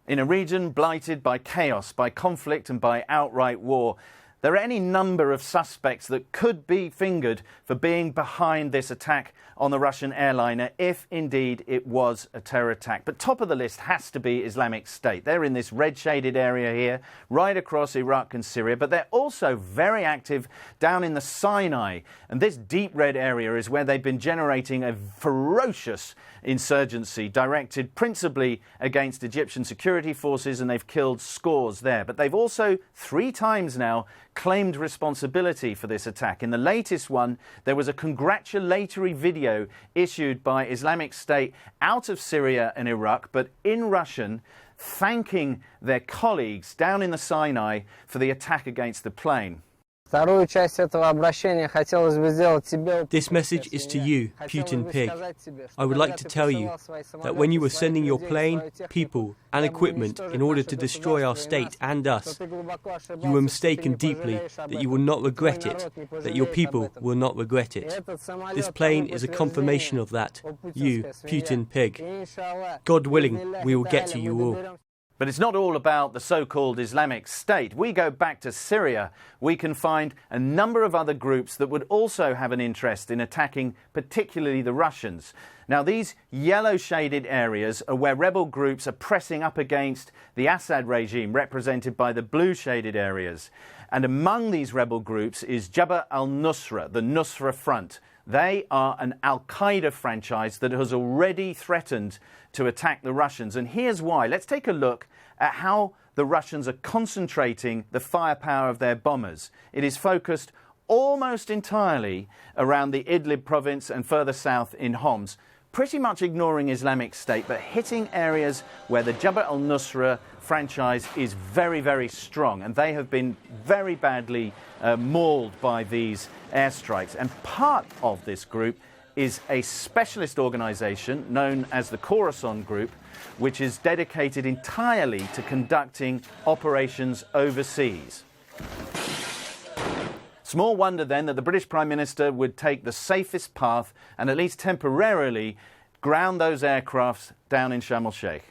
In a region blighted by chaos, by conflict and by outright war, there are any number of suspects that could be fingered for being behind this attack on the Russian airliner, if indeed it was a terror attack. But top of the list has to be Islamic State. They're in this red shaded area here, right across Iraq and Syria, but they're also very active down in the Sinai. And this deep red area is where they've been generating a ferocious insurgency directed principally against Egyptian security forces, and they've killed scores there. But they've also 3 times now claimed responsibility for this attack. In the latest one, there was a congratulatory video issued by Islamic State out of Syria and Iraq, but in Russian, thanking their colleagues down in the Sinai for the attack against the plane. This message is to you, Putin pig. I would like to tell you that when you were sending your plane, people and equipment in order to destroy our state and us, you were mistaken deeply, that you will not regret it, that your people will not regret it. This plane is a confirmation of that, you, Putin pig. God willing, we will get to you all. But it's not all about the so-called Islamic State. We go back to Syria, we can find a number of other groups that would also have an interest in attacking particularly the Russians. Now, these yellow-shaded areas are where rebel groups are pressing up against the Assad regime, represented by the blue-shaded areas. And among these rebel groups is Jabhat al-Nusra, the Nusra Front. They are an al-Qaeda franchise that has already threatened to attack the Russians. And here's why. Let's take a look at how the Russians are concentrating the firepower of their bombers. It is focused almost entirely around the Idlib province and further south in Homs, pretty much ignoring Islamic State, but hitting areas where the Jabhat al-Nusra franchise is very, very strong. And they have been very badly mauled by these airstrikes. And part of this group is a specialist organisation known as the Khorasan Group, which is dedicated entirely to conducting operations overseas. Small wonder then that the British Prime Minister would take the safest path and at least temporarily ground those aircrafts down in Sharm el-Sheikh.